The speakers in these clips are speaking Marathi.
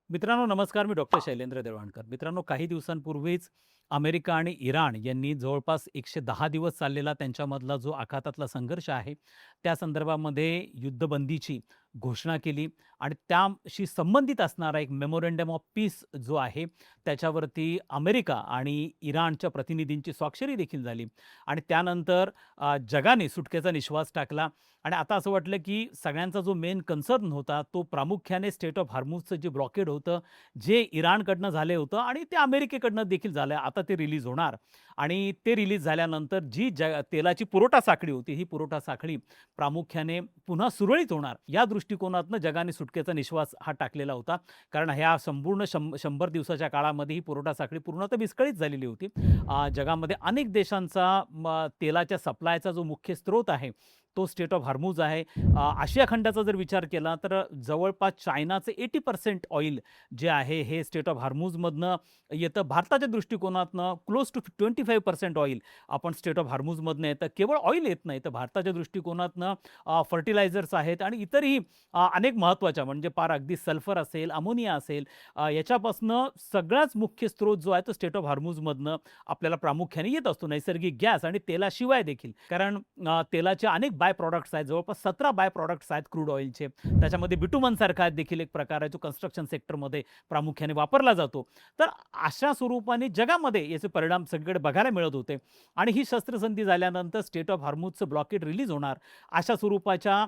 मित्रांनो नमस्कार. मी डॉक्टर शैलेंद्र देवाणकर. मित्रांनो काही दिवसांपूर्वीच अमेरिका आणि इराण यांनी जवळपास 110 दिवस चाललेला त्यांच्यामधला जो आखातातला संघर्ष आहे, त्या संदर्भामध्ये युद्धबंदीची घोषणा केली आणि त्याशी संबंधित असणारा एक मेमोरंडम ऑफ पीस जो आहे, त्याच्यावरती अमेरिका आणि इराणच्या प्रतिनिधींची स्वाक्षरी देखील झाली आणि त्यानंतर जगाने सुटकेचा निश्वास टाकला आणि आता असं वाटलं, की सगळ्यांचा जो मेन कन्सर्न होता, तो प्रामुख्याने स्टेट ऑफ हार्मुझचं जे ब्लॉकेड होतं, जे इराणकडनं झालं होतं आणि ते अमेरिकेकडनं देखील झालं. आता ते रिलीज होणार आणि ते रिलीज झाल्यानंतर जी तेलाची पुरवठा साखळी होती, ही पुरवठा साखळी प्रामुख्याने पुन्हा सुरळीत होणार, या दृष्टिकोनातनं जगाने सुटकेचा निश्वास हा टाकलेला होता. कारण ह्या संपूर्ण 100 दिवसाच्या काळामध्ये ही पुरवठा साखळी पूर्णतः विस्कळीत झालेली होती. जगामध्ये अनेक देशांचा तेलाच्या सप्लायचा जो मुख्य स्रोत आहे, तो स्टेट ऑफ हार्मुझ आहे. आशिया खंडाचा जर विचार केला तर जवळपास चायनाचं 80% ऑइल जे आहे हे स्टेट ऑफ हार्मुझमधनं येतं. भारताच्या दृष्टिकोनातनं क्लोज टू 25% ऑइल आपण स्टेट ऑफ हार्मुझमधनं येतं. केवळ ऑइल येत नाही, तर भारताच्या दृष्टिकोनातनं फर्टिलायझर्स आहेत आणि इतरही अनेक महत्त्वाच्या म्हणजे पार अगदी सल्फर असेल, अमोनिया असेल, याच्यापासनं सगळाच मुख्य स्रोत जो आहे तो स्टेट ऑफ हार्मुझमधनं आपल्याला प्रामुख्याने येत असतो. नैसर्गिक गॅस आणि तेलाशिवाय देखील. कारण तेलाचे अनेक बाय प्रॉडक्ट्स आहेत. जवळपास 17 बाय प्रॉडक्ट्स आहेत क्रूड ऑइलचे. त्याच्यामध्ये बिटुमन सारखा देखील एक प्रकार आहे, जो कन्स्ट्रक्शन सेक्टरमध्ये प्रामुख्याने वापरला जातो. तर अशा स्वरूपाने जगामध्ये याचे परिणाम सगळीकडे बघायला मिळत होते आणि ही शस्त्रसंधी झाल्यानंतर स्टेट ऑफ हार्मुझचं ब्लॉकेड रिलीज होणार, अशा स्वरूपाच्या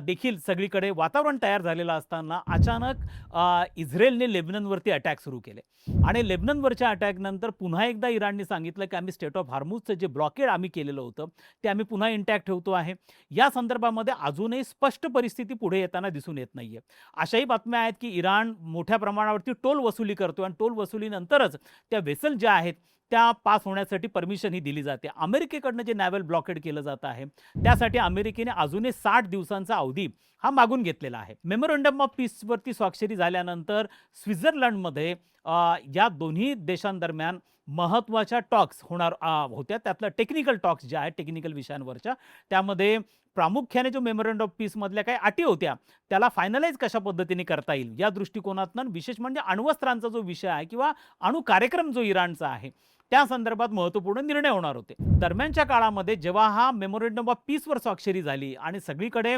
देखील सगळीकडे वातावरण तयार झालेलं असताना अचानक इस्रायलने लेबननवरती अटॅक सुरू केले आणि लेबननवरच्या अटॅकनंतर पुन्हा एकदा इराणने सांगितलं की आम्ही स्टेट ऑफ हार्मुझचं जे ब्लॉकेड आम्ही केलेलं होतं, ते आम्ही पुन्हा इंटॅक्ट ठेवतो आहे. या संदर्भामध्ये अजूनही स्पष्ट परिस्थिती पुढे येताना दिसून येत नाहीये. अशाही बातम्या आहेत की इराण मोठ्या प्रमाणावरती टोल वसुली करतो आणि टोल वसुलीनंतरच त्या वेसल ज्या आहेत त्या पास होण्यासाठी परमिशन ही दिली जाते. अमेरिकेकडनं जे नॅव्हल ब्लॉकेड केलं जात आहे, त्यासाठी अमेरिकेने अजूनही 60 दिवसांचा अवधी हा मागून घेतलेला आहे. मेमोरंडम ऑफ पीसवरती स्वाक्षरी झाल्यानंतर स्वित्झर्लंडमध्ये या दोन्ही देशांदरम्यान महत्त्वाच्या टॉक्स होणार होत्या. त्यातलं टेक्निकल टॉक्स ज्या आहेत, टेक्निकल विषयांवरच्या, त्यामध्ये प्रामुख्याने जो मेमोरंडम ऑफ पीसमधल्या काही अटी होत्या, त्याला फायनलाइज कशा पद्धतीने करता येईल, या दृष्टिकोनातून विशेष म्हणजे अण्वस्त्रांचा जो विषय आहे किंवा अणु कार्यक्रम जो इराणचा आहे, त्या संदर्भात महत्त्वपूर्ण निर्णय होणार होते. दरम्यानच्या काळामध्ये जेव्हा हा मेमोरंडम ऑफ पीसवर स्वाक्षरी झाली आणि सगळीकडे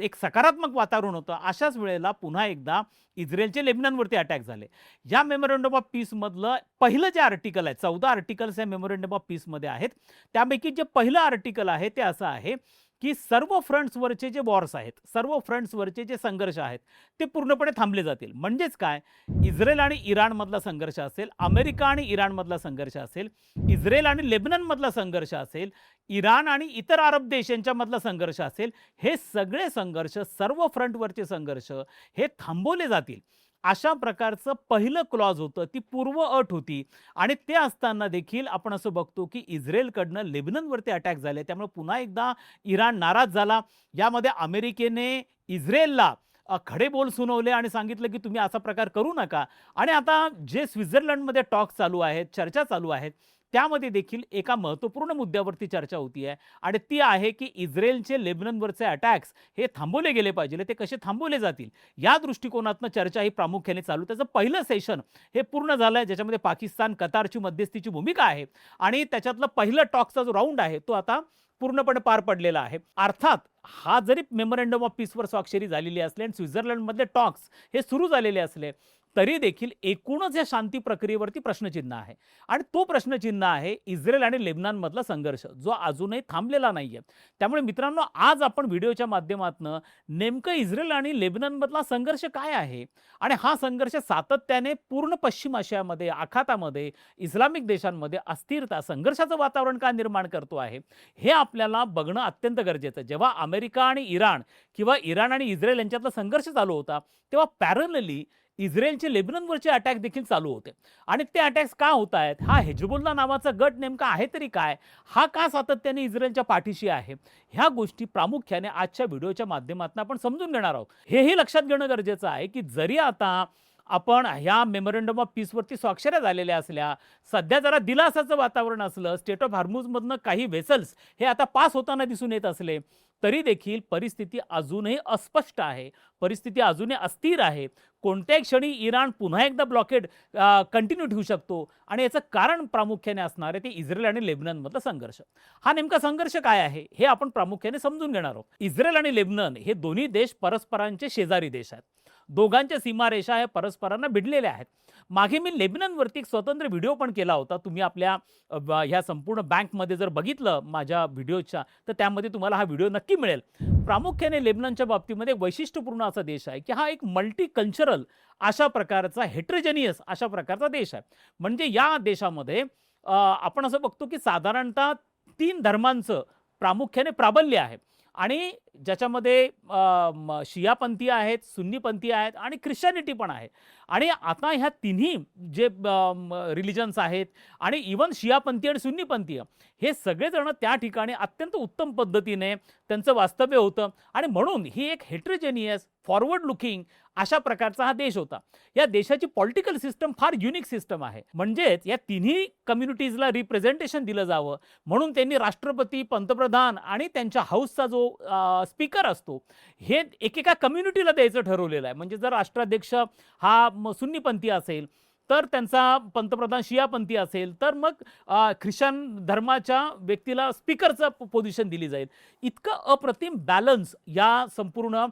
एक सकारात्मक वातावरण होतं, अशाच वेळेला पुन्हा एकदा इस्रायलचे लेबननवरती अटॅक झाले. या मेमोरंडम ऑफ पीसमधलं पहिलं जे आर्टिकल आहे, 14 आर्टिकल्स या मेमोरंडम ऑफ पीसमध्ये आहेत. त्यापैकी जे पहिलं आर्टिकल आहे ते असं आहे की सर्व फ्रंट्सवरचे जे वॉर्स आहेत, सर्व फ्रंट्सवरचे जे संघर्ष आहेत, ते पूर्णपणे थांबले जातील. म्हणजेच काय, इस्रायल आणि इराणमधला संघर्ष असेल, अमेरिका आणि इराणमधला संघर्ष असेल, इस्रायल आणि लेबननमधला संघर्ष असेल, इराण आणि इतर अरब देश यांच्यामधला संघर्ष असेल, हे सगळे संघर्ष, सर्व फ्रंटवरचे संघर्ष हे थांबवले जातील. अशा प्रकारचं पहिलं क्लॉज होतं, ती पूर्व अट होती आणि ते असताना देखील आपण असं बघतो की इस्रायलकडनं लेबननवरती अटॅक झाले. त्यामुळे पुन्हा एकदा इराण नाराज झाला. यामध्ये अमेरिकेने इस्रायलला खडे बोल सुनावले आणि सांगितलं की तुम्ही असा प्रकार करू नका. आणि आता जे स्वित्झर्लंडमध्ये टॉक चालू आहेत, चर्चा चालू आहेत, त्यामध्ये देखील एका महत्त्वपूर्ण मुद्द्यावरती चर्चा होती आहे आणि ती आहे की इस्रायलचे लेबननवरचे अटॅक्स हे थांबवले गेले पाहिजे. ते कसे थांबवले जातील, या दृष्टिकोनातनं चर्चा ही प्रामुख्याने चालू. त्याचं पहिलं सेशन हे पूर्ण झालं आहे, ज्याच्यामध्ये पाकिस्तान, कतारची मध्यस्थीची भूमिका आहे आणि त्याच्यातलं पहिलं टॉक्सचा जो राऊंड आहे तो आता पूर्णपणे पार पडलेला आहे. अर्थात हा जरी मेमोरंडम ऑफ पीसवर स्वाक्षरी झालेली असली आणि स्वित्झर्लंडमधले टॉक्स हे सुरू झालेले असले, तरी देखील एकूणच या शांती प्रक्रियेवरती प्रश्नचिन्ह आहे आणि तो प्रश्नचिन्ह आहे इस्रायल आणि लेबननमधला संघर्ष, जो अजूनही थांबलेला नाहीये. त्यामुळे मित्रांनो, आज आपण व्हिडिओच्या माध्यमातून नेमकं इस्रायल आणि लेबननमधला संघर्ष काय आहे आणि हा संघर्ष सातत्याने पूर्ण पश्चिम आशियामध्ये, आखातामध्ये, इस्लामिक देशांमध्ये अस्थिरता, संघर्षाचं वातावरण का निर्माण करतो आहे, हे आपल्याला बघणं अत्यंत गरजेचं आहे. जेव्हा अमेरिका आणि इराण किंवा इराण आणि इस्रायल यांच्यातला संघर्ष चालू होता, तेव्हा पॅरलली इस्रायलचे लेबननवरचे अटॅक देखील चालू होते आणि ते अटॅक्स का होत आहेत, हा हिजबुल्ला नावाचा गट नेमका आहे तरी काय, हा का सातत्याने इस्रायलच्या पाठीशी आहे, ह्या गोष्टी प्रामुख्याने आजच्या व्हिडिओच्या माध्यमातून आपण समजून घेणार आहोत. हेही लक्षात घेणं गरजेचं आहे की जरी आता आपण ह्या मेमोरंडम ऑफ पीसवरती स्वाक्षऱ्या झालेल्या असल्या, सध्या जरा दिलासाचं वातावरण असलं, स्टेट ऑफ हार्मुझमधनं काही वेसल्स हे आता पास होताना दिसून येत असले, तरी देखील परिस्थिती अजूनही अस्पष्ट आहे, परिस्थिती अजूनही अस्थिर आहे. कोणत्याही क्षणी इराण पुन्हा एकदा ब्लॉकेड कंटिन्यू ठेवू शकतो आणि याचं कारण प्रामुख्याने असणार आहे ते इस्रायल आणि लेबननमधला संघर्ष. हा नेमका संघर्ष काय आहे हे आपण प्रामुख्याने समजून घेणार आहोत. इस्रायल आणि लेबनन हे दोन्ही देश परस्परांचे शेजारी देश आहेत. दोघांच्या सीमारेषा हे परस्परांना भिडलेल्या आहेत. मागे मी लेबननवरती एक स्वतंत्र व्हिडिओ पण केला होता. तुम्ही आपल्या ह्या संपूर्ण बँकमध्ये जर बघितलं माझ्या व्हिडिओच्या तर त्यामध्ये तुम्हाला हा व्हिडिओ नक्की मिळेल. प्रामुख्याने लेबननच्या बाबतीमध्ये एक वैशिष्ट्यपूर्ण असा देश आहे की हा एक मल्टी कल्चरल अशा प्रकारचा हेट्रोजेनियस अशा प्रकारचा देश आहे. म्हणजे या देशामध्ये आपण असं बघतो की साधारणतः 3 धर्मांचं प्रामुख्याने प्राबल्य आहे आणि ज्याच्यामध्ये शियापंथी आहेत, सुन्नीपंथी आहेत आणि ख्रिश्चनिटी पण आहे. आणि आता ह्या तिन्ही जे रिलिजन्स आहेत आणि इवन शियापंथी आणि सुन्नीपंथी हे सगळेजण त्या ठिकाणी अत्यंत उत्तम पद्धतीने त्यांचं वास्तव्य होतं आणि म्हणून ही एक हेट्रोजेनियस फॉरवर्ड लुकिंग अशा प्रकारचा हा देश होता. या देशाची पॉलिटिकल सिस्टम फार युनिक सिस्टम आहे. म्हणजेच या तिन्ही कम्युनिटीजला रिप्रेझेंटेशन दिलं जावं म्हणून त्यांनी राष्ट्रपती, पंतप्रधान आणि त्यांच्या हाऊसचा जो स्पीकर असतो हे एकेका कम्युनिटीला द्यायचं ठरवलेलं आहे. म्हणजे जर राष्ट्राध्यक्ष हा सुन्नीपंथी असेल तर त्यांचा पंतप्रधान शियापंथी असेल तर मग ख्रिश्चन धर्माच्या व्यक्तीला स्पीकरचं पोझिशन दिली जाईल. इतकं अप्रतिम बॅलन्स या संपूर्ण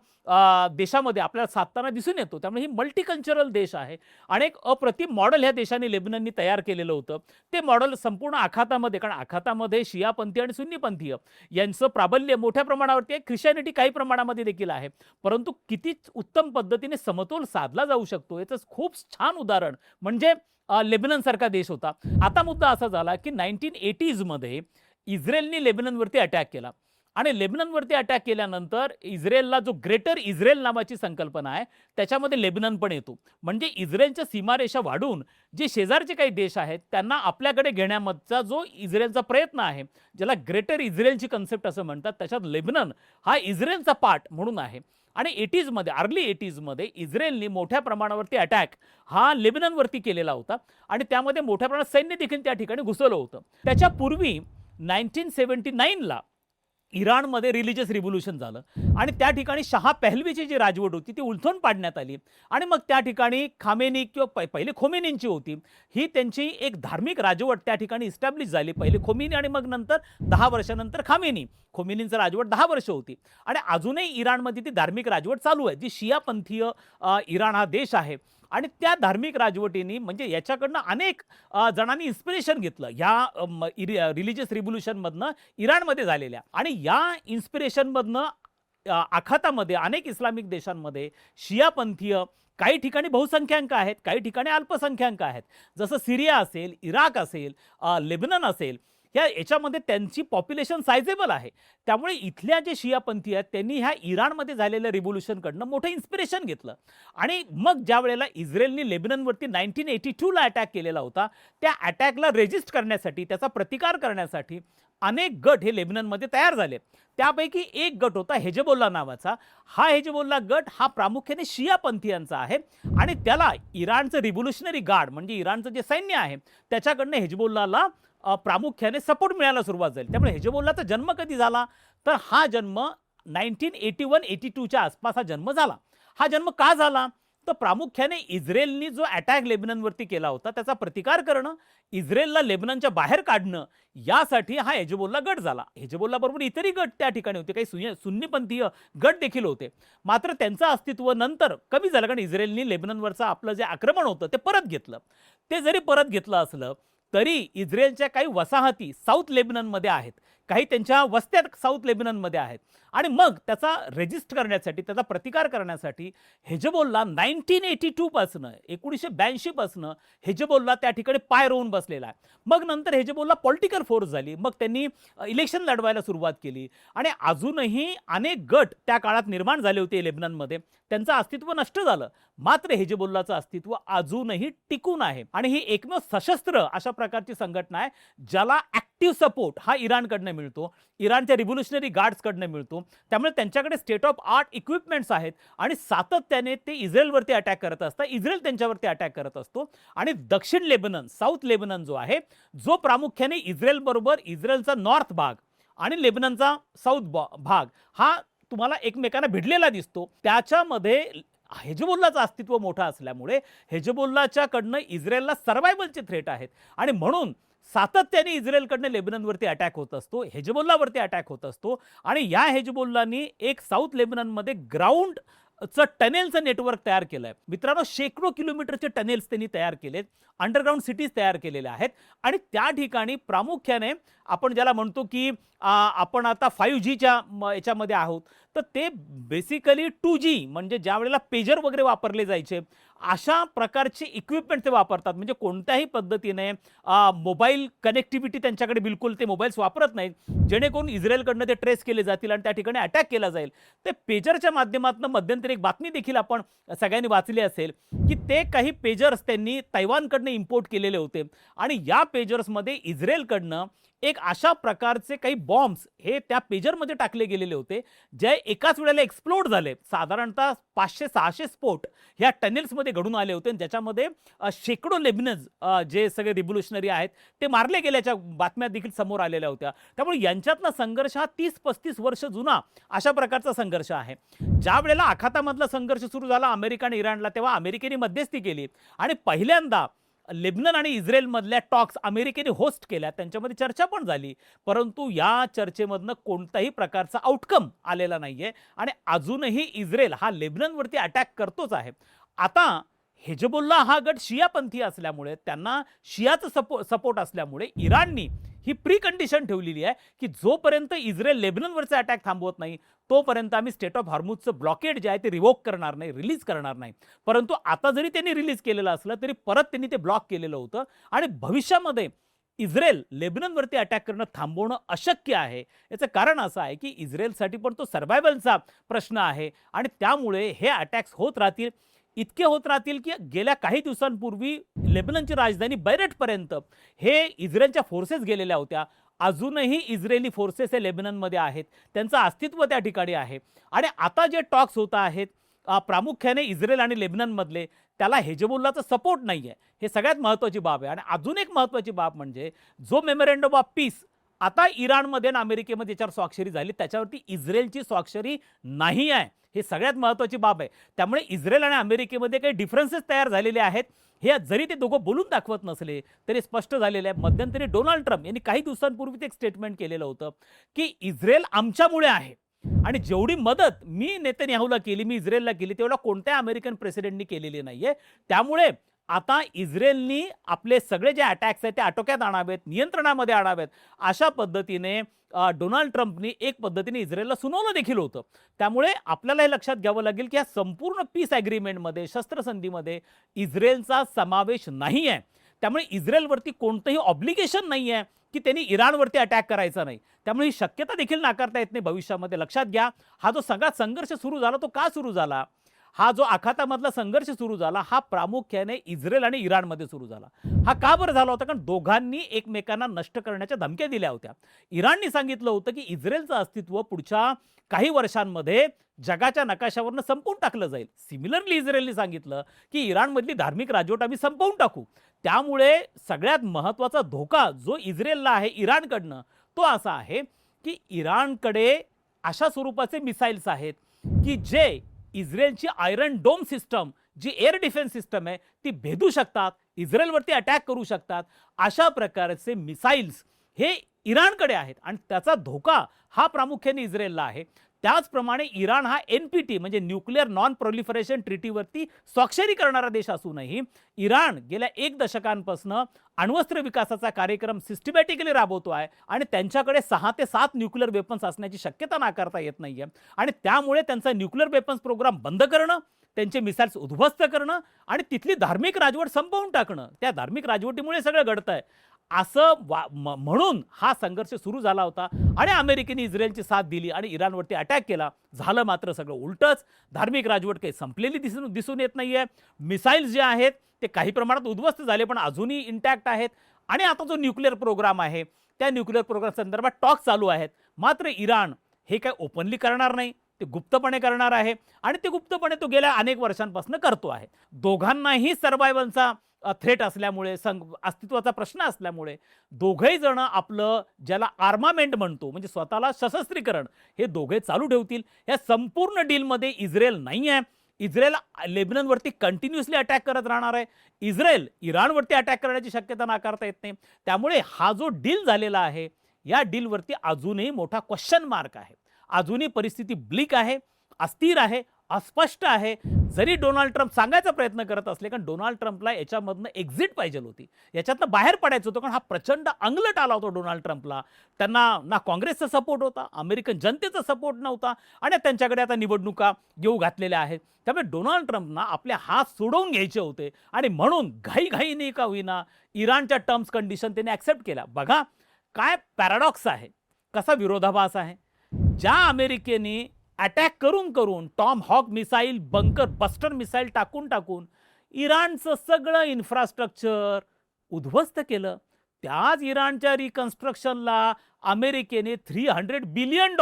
देशामध्ये आपल्याला साधताना दिसून येतो. त्यामुळे ही मल्टीकल्चरल देश आहे आणि एक अप्रतिम मॉडेल ह्या देशाने लेबनननी तयार केलेलं होतं. ते मॉडेल संपूर्ण आखातामध्ये, कारण आखातामध्ये शियापंथी आणि सुन्नीपंथीय यांचं प्राबल्य मोठ्या प्रमाणावरती आहे, ख्रिश्चनिटी काही प्रमाणामध्ये देखील आहे, परंतु किती उत्तम पद्धतीने समतोल साधला जाऊ शकतो याचं खूप छान उदाहरण म्हणजे लेबनन सारखा देश होता. आता मुद्दा असा झाला की 1980s मध्ये इस्रायलने लेबननवरती अटॅक केला आणि लेबननवरती अटॅक केल्यानंतर इस्रायलला जो ग्रेटर इस्रायल नावाची संकल्पना आहे त्याच्यामध्ये लेबनन पण येतो. म्हणजे इस्रायलच्या सीमारेषा वाढवून जे शेजारचे काही देश आहेत त्यांना आपल्याकडे घेण्याचा जो इस्रायलचा प्रयत्न आहे, ज्याला ग्रेटर इस्रायलची कन्सेप्ट असं म्हणतात, त्याच्यात लेबनन हा इस्रायलचा पार्ट म्हणून आहे. आणि 80s मध्ये, अर्ली 80s मध्ये इस्रायलने मोठ्या प्रमाणावरती अटॅक हा लेबननवरती केलेला होता आणि त्यामध्ये मोठ्या प्रमाणात सैन्य देखील त्या ठिकाणी घुसवलं होतं. त्याच्यापूर्वी 1979ला इराणमध्ये रिलिजियस रिव्होल्यूशन झालं आणि त्या ठिकाणी शहा पहलवीची जी राजवट होती ती उलथून पाडण्यात आली आणि मग त्या ठिकाणी खामेनी किंवा पहिले खोमेनींची होती ही त्यांची एक धार्मिक राजवट त्या ठिकाणी इस्टॅब्लिश झाली. पहिले खोमेनी आणि मग नंतर 10 वर्षानंतर खामेनी. खोमेनींचं राजवट 10 वर्ष होती आणि अजूनही इराणमध्ये ती धार्मिक राजवट चालू आहे जी शियापंथीय इराण हा देश आहे. आणि त्या धार्मिक राजवटींनी म्हणजे याच्याकडनं अनेक जणांनी इन्स्पिरेशन घेतलं या रिलिजियस रिव्होल्यूशनमधनं इराणमध्ये झालेल्या आणि या इन्स्पिरेशनमधनं आखातामध्ये अनेक इस्लामिक देशांमध्ये शियापंथीय काही ठिकाणी बहुसंख्याक आहेत, काही ठिकाणी अल्पसंख्याक आहेत. जसं सिरिया असेल, इराक असेल, लेबनन असेल, याच्यामध्ये त्यांची पॉप्युलेशन सायझेबल आहे. त्यामुळे इथल्या जे शियापंथी आहेत त्यांनी ह्या इराणमध्ये झालेल्या रिव्होल्यूशनकडनं मोठं इन्स्पिरेशन घेतलं आणि मग ज्या वेळेला इस्रायलने लेबननवरती 1982ला अटॅक केलेला होता त्या अटॅकला रेजिस्ट करण्यासाठी, त्याचा प्रतिकार करण्यासाठी अनेक गट हे लेबननमध्ये तयार झाले. त्यापैकी एक गट होता हेजबोल्ला नावाचा. हा हेजबोल्ला गट हा प्रामुख्याने शियापंथीयांचा आहे आणि त्याला इराणचं रिव्होल्युशनरी गार्ड म्हणजे इराणचं जे सैन्य आहे त्याच्याकडनं हेजबोल्लाला प्रामुख्याने सपोर्ट मिळायला सुरुवात झाली. त्यामुळे हेजबोल्लाचा जन्म कधी झाला तर हा जन्म 1981-82च्या आसपास हा जन्म झाला. हा जन्म का झाला तर प्रामुख्याने इस्रायलनी जो अटॅक लेबननवरती केला होता त्याचा प्रतिकार करणं, इस्रायलला लेबननच्या बाहेर काढणं यासाठी हा हेजबोल्ला गट झाला. हेजबोल्ला बरोबर इतरही गट त्या ठिकाणी होते, काही सुन्नीपंथीय गट देखील होते. मात्र त्यांचं अस्तित्व नंतर कमी झालं कारण इस्रायलनी लेबननवरचं आपलं जे आक्रमण होतं ते परत घेतलं. ते जरी परत घेतलं असलं तरी इस्रायलच्या काही वसाहती साऊथ लेबननमध्ये आहेत, काही त्यांच्या वस्त्या साऊथ लेबननमध्ये आहेत आणि मग त्याचा रेजिस्ट करण्यासाठी, त्याचा प्रतिकार करण्यासाठी हेजबोल्ला 1982 पासून 1982 पासून हेजबोल्ला त्या ठिकाणी पाय रोवून बसलेला आहे. मग नंतर हेजबोल्ला पॉलिटिकल फोर्स झाली, मग त्यांनी इलेक्शन लढवायला सुरुवात केली आणि अजूनही अनेक गट त्या काळात निर्माण झाले होते लेबननमध्ये. त्यांचं अस्तित्व नष्ट झालं, मात्र हेजबोल्लाचं अस्तित्व अजूनही टिकून आहे आणि ही एकमेव सशस्त्र अशा प्रकारची संघटना आहे ज्याला ऍक्टिव्ह सपोर्ट हा इराणकडनं मिळतो, इराणच्या रिव्होल्युशनरी गार्ड्सकडनं मिळतो. त्यामुळे त्यांच्याकडे स्टेट ऑफ आर्ट इक्विपमेंट्स आहेत आणि सातत्याने ते इस्रायलवरती अटॅक करत असतात, इस्रायल त्यांच्यावरती अटॅक करत असतो. आणि दक्षिण लेबनन, साऊथ लेबनन जो आहे, जो प्रामुख्याने इस्रायल बरोबर इस्रायलचा नॉर्थ भाग आणि लेबननचा साऊथ भाग हा तुम्हाला एकमेकांना भिडलेला दिसतो. त्याच्यामध्ये हेजबोल्लाचं अस्तित्व मोठं असल्यामुळे हेजबोल्लाच्याकडनं इस्रायलला सर्व्हायव्हलचे थ्रेट आहेत आणि म्हणून सातत्याने इस्रायलकडनं लेबननवरती अटॅक होत असतो, हेजबोल्लावरती अटॅक होत असतो आणि या हेजबोल्लानी एक साऊथ लेबननमध्ये टनेलचं नेटवर्क तयार केलं आहे. मित्रांनो, शेकडो किलोमीटरचे टनेल्स त्यांनी तयार केलेत, अंडरग्राऊंड सिटीज तयार केलेल्या आहेत आणि त्या ठिकाणी प्रामुख्याने आपण ज्याला म्हणतो की आपण आता 5Gच्या याच्यामध्ये आहोत, तर ते बेसिकली 2G म्हणजे ज्या वेळेला पेजर वगैरे वापरले जायचे अशा प्रकारचे इक्विपमेंट ते वापरतात. म्हणजे कोणत्याही पद्धतीने मोबाईल कनेक्टिव्हिटी त्यांच्याकडे बिलकुल ते मोबाईल्स वापरत नाहीत, जेणेकरून इस्रायलकडनं ते ट्रेस केले जातील आणि त्या ठिकाणी अटॅक केला जाईल. ते पेजरच्या माध्यमातून मध्यंतरी एक बातमी देखील आपण सगळ्यांनी वाचली असेल की ते काही पेजर्स त्यांनी तैवानकडनं इम्पोर्ट केलेले होते आणि या पेजर्समध्ये इस्रायलकडनं एक अशा प्रकारचे काही बॉम्ब्स हे त्या पेजरमध्ये टाकले गेलेले होते, जे एकाच वेळेला एक्सप्लोड झाले. साधारणतः 500-600 स्फोट ह्या टनेल्समध्ये घडून आले होते आणि ज्याच्यामध्ये शेकडो लेबनन्स जे सगळे रिव्होल्युशनरी आहेत ते मारले गेल्याच्या बातम्या देखील समोर आलेल्या होत्या. त्यामुळे यांच्यातला संघर्ष हा 30-35 वर्ष जुना अशा प्रकारचा संघर्ष आहे. ज्या वेळेला आखातामधला संघर्ष सुरू झाला अमेरिका आणि इराणला, तेव्हा अमेरिकेने मध्यस्थी केली आणि पहिल्यांदा लेबनन आणि इस्रायलमधल्या टॉक्स अमेरिकेने होस्ट केल्या, त्यांच्यामध्ये चर्चा पण झाली, परंतु या चर्चेमधनं कोणत्याही प्रकारचा आउटकम आलेला नाहीये आणि अजूनही इस्रायल हा लेबननवरती अटॅक करतोच आहे. आता हेजबुल्ला हा गट शियापंथी असल्यामुळे, त्यांना शियाचं सपोर्ट असल्यामुळे इराणनी ही प्री कंडिशन ठेवलेली आहे की जोपर्यंत इस्रायल लेबननवरचे अटॅक थांबवत नाही तोपर्यंत आम्ही स्टेट ऑफ हॉर्मुझचं ब्लॉकेड जे आहे ते रिवोक करणार नाही, रिलीज करणार नाही. परंतु आता जरी त्यांनी रिलीज केलेलं असलं तरी परत त्यांनी ते ब्लॉक केलेलं होतं आणि भविष्यामध्ये इस्रायल लेबननवरती अटॅक करणं थांबवणं अशक्य आहे. याचं कारण असं आहे की इस्रायलसाठी पण तो सर्व्हायव्हलचा प्रश्न आहे आणि त्यामुळे हे अटॅक्स होत राहतील, इतके होत राहतील की गेल्या काही दिवसांपूर्वी लेबननची राजधानी बैरूतपर्यंत हे इस्रायलच्या फोर्सेस गेलेल्या होत्या. अजूनही इस्रायली फोर्सेस हे लेबननमध्ये आहेत, त्यांचं अस्तित्व त्या ठिकाणी आहे आणि आता जे टॉक्स होत आहेत प्रामुख्याने इस्रायल आणि लेबननमधले, त्याला हेजबुल्लाचा सपोर्ट नाही आहे. हे सगळ्यात महत्त्वाची बाब आहे. आणि अजून एक महत्त्वाची बाब म्हणजे जो मेमोरँडम ऑफ पीस आता इराणमध्ये आणि अमेरिकेमध्ये याच्यावर स्वाक्षरी झाली, त्याच्यावरती इस्रायलची स्वाक्षरी नाही आहे. हे सगळ्यात महत्त्वाची बाब आहे. त्यामुळे इस्रायल आणि अमेरिकेमध्ये काही डिफरन्सेस तयार झालेले आहेत. हे जरी ते दोघं बोलून दाखवत नसले तरी स्पष्ट झालेलं आहे. मध्यंतरी डोनाल्ड ट्रम्प यांनी काही दिवसांपूर्वी ते एक स्टेटमेंट केलेलं होतं की इस्रायल आमच्यामुळे आहे आणि जेवढी मदत मी नेतन्याहूला केली, मी इस्रायलला केली, तेवढा कोणत्या अमेरिकन प्रेसिडेंटनी केलेली नाहीये. त्यामुळे आता इस्रायलनी आपले सगळे जे अटॅक्स आहेत ते आटोक्यात आणावेत, नियंत्रणामध्ये आणावेत, अशा पद्धतीने डोनाल्ड ट्रम्पनी एक पद्धतीने इस्रायलला सुनावलं देखील होतं. त्यामुळे आपल्याला हे लक्षात घ्यावं लागेल की या संपूर्ण पीस ॲग्रीमेंटमध्ये, शस्त्रसंधीमध्ये इस्रायलचा समावेश नाही आहे. त्यामुळे इस्रायलवरती कोणतंही ऑब्लिगेशन नाही आहे की त्यांनी इराणवरती अटॅक करायचा नाही. त्यामुळे ही शक्यता देखील नाकारता येत नाही भविष्यामध्ये. लक्षात घ्या, हा जो सगळा संघर्ष सुरू झाला तो का सुरू झाला? हा जो आखातामधला संघर्ष सुरू झाला हा प्रामुख्याने इस्रायल आणि इराणमध्ये सुरू झाला. हा का बरं झाला होता? कारण दोघांनी एकमेकांना नष्ट करण्याच्या धमक्या दिल्या होत्या. इराणनी सांगितलं होतं की इस्रायलचं अस्तित्व पुढच्या काही वर्षांमध्ये जगाच्या नकाशावरनं संपवून टाकलं जाईल. सिमिलरली इस्रायलने सांगितलं की इराणमधली धार्मिक राजवट आम्ही संपवून टाकू. त्यामुळे सगळ्यात महत्त्वाचा धोका जो इस्रायलला आहे इराणकडनं, तो असा आहे की इराणकडे अशा स्वरूपाचे मिसाईल्स आहेत की जे इस्रायलची आयरन डोम सिस्टम, जी एअर डिफेन्स सिस्टम आहे, ती भेदू शकतात, इस्रायलवरती अटॅक करू शकतात. अशा प्रकारचे मिसाईल्स हे इराणकडे आहेत आणि त्याचा धोका हा प्रामुख्याने इस्रायलला आहे. त्याचप्रमाणे इराण हा NPT म्हणजे न्यूक्लिअर नॉन प्रोलिफरेशन ट्रीटीवरती स्वाक्षरी करणारा देश असूनही इराण गेल्या 1 दशकांपासून अण्वस्त्र विकासाचा कार्यक्रम सिस्टमॅटिकली राबवतो आहे आणि त्यांच्याकडे 6 ते 7 न्यूक्लिअर वेपन्स असण्याची शक्यता नाकारता येत नाहीये आणि त्यामुळे त्यांचा न्यूक्लिअर वेपन्स प्रोग्राम बंद करणं, त्यांचे मिसाईल्स उद्ध्वस्त करणं आणि तिथली धार्मिक राजवट संपवून टाकणं, त्या धार्मिक राजवटीमुळे सगळं घडतंय असं म्हणून हा संघर्ष सुरू झाला होता आणि अमेरिकेने इस्रायलची साथ दिली आणि इराणवरती अटॅक केला. झालं मात्र सगळं उलटच. धार्मिक राजवट काही संपलेली दिसून येत नाहीये. मिसाईल्स जे आहेत ते काही प्रमाणात उद्ध्वस्त झाले पण अजूनही इंटॅक्ट आहेत आणि आता जो न्यूक्लिअर प्रोग्राम आहे त्या न्यूक्लिअर प्रोग्राम संदर्भात टॉक चालू आहेत. मात्र इराण हे काय ओपनली करणार नाही, ते गुप्तपणे करणार आहे आणि ते गुप्तपणे तो गेल्या अनेक वर्षांपासून करतो आहे. दोघांनाही सर्व्हायव्हलचा थ्रेट असल्यामुळे, अस्तित्वाचा प्रश्न असल्यामुळे दोघेही जण आपलं ज्याला आर्मामेंट म्हणतो म्हणजे स्वतःला सशस्त्रीकरण हे दोघे चालू ठेवतील. या संपूर्ण डीलमध्ये इस्रायल नाही आहे. इस्रायल लेबननवरती कंटिन्युअसली अटॅक करत राहणार आहे. इस्रायल इराणवरती अटॅक करण्याची शक्यता नाकारता येत नाही. त्यामुळे हा जो डील झालेला आहे, या डीलवरती अजूनही मोठा क्वेश्चन मार्क आहे. अजूनही परिस्थिती ब्लिक आहे, अस्थिर आहे, अस्पष्ट आहे. जरी डोनाल्ड ट्रम्प सांगायचा प्रयत्न करत असले, कारण डोनाल्ड ट्रम्पला याच्यामधनं एक्झिट पाहिजे होती, याच्यातनं बाहेर पडायचं होतं, कारण हा प्रचंड अंगलट आला होता डोनाल्ड ट्रम्पला. त्यांना ना काँग्रेसचा सपोर्ट होता, अमेरिकन जनतेचा सपोर्ट नव्हता आणि त्यांच्याकडे आता निवडणुका येऊ घातलेल्या आहेत. त्यामुळे डोनाल्ड ट्रम्पना आपले हात सोडवून घ्यायचे होते आणि म्हणून घाईघाईने का होईना इराणच्या टर्म्स कंडिशन त्यांनी ॲक्सेप्ट केल्या. बघा काय पॅराडॉक्स आहे, कसा विरोधाभास आहे. ज्या अमेरिकेने अटॅक करून करून टॉम हॉक मिसाईल, बंकर बस्टर मिसाईल टाकून टाकून इराणचं सगळं इन्फ्रास्ट्रक्चर उद्ध्वस्त केलं, त्याच इराणच्या रिकन्स्ट्रक्शनला अमेरिकेने $300 बिलियन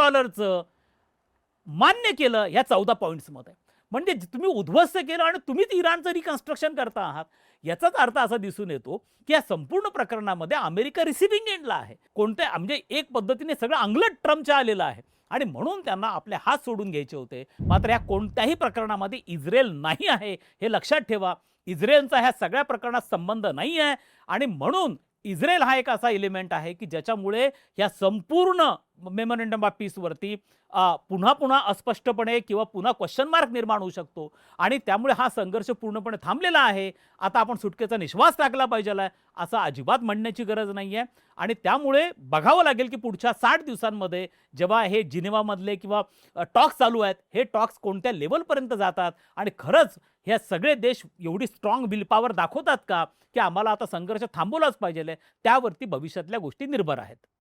मान्य केलं ह्या 14 पॉईंट्समध्ये. म्हणजे तुम्ही उद्ध्वस्त केलं आणि तुम्हीच इराणचं रिकन्स्ट्रक्शन करता आहात. याचाच अर्थ असा दिसून येतो की या संपूर्ण प्रकरणामध्ये अमेरिका रिसिव्हिंग एंडला आहे. कोणत्या म्हणजे एक पद्धतीने सगळं अंगलट ट्रम्पच्या आलेलं आहे आणि म्हणून त्यांना आपले हात सोडून घ्यायचे होते. मात्र या कोणत्याही प्रकरणामध्ये इस्रायल नाही आहे हे लक्षात ठेवा. इस्रायलचा ह्या सगळ्या प्रकरणात संबंध नाही आहे आणि म्हणून इस्रायल हा एक असा एलिमेंट आहे की ज्याच्यामुळे या संपूर्ण मेमोरंडम ऑफ पीसवरती पुन्हा पुन्हा अस्पष्टपणे किंवा पुन्हा क्वेश्चन मार्क निर्माण होऊ शकतो आणि त्यामुळे हा संघर्ष पूर्णपणे थांबलेला आहे. आता आपण सुटकेचा निश्वास टाकला पाहिजे असं अजिबात म्हणण्याची गरज नाही आहे आणि त्यामुळे बघावं लागेल की पुढच्या 60 दिवसांमध्ये जेव्हा हे जिनेवामधले किंवा टॉक्स चालू आहेत, हे टॉक्स कोणत्या लेवलपर्यंत जातात आणि खरंच हे सगळे देश एवढी स्ट्रॉंग विल पॉवर दाखवतात का की आम्हाला आता संघर्ष थांबवलाच पाहिजे, त्यावरती भविष्यातल्या गोष्टी निर्भर आहेत.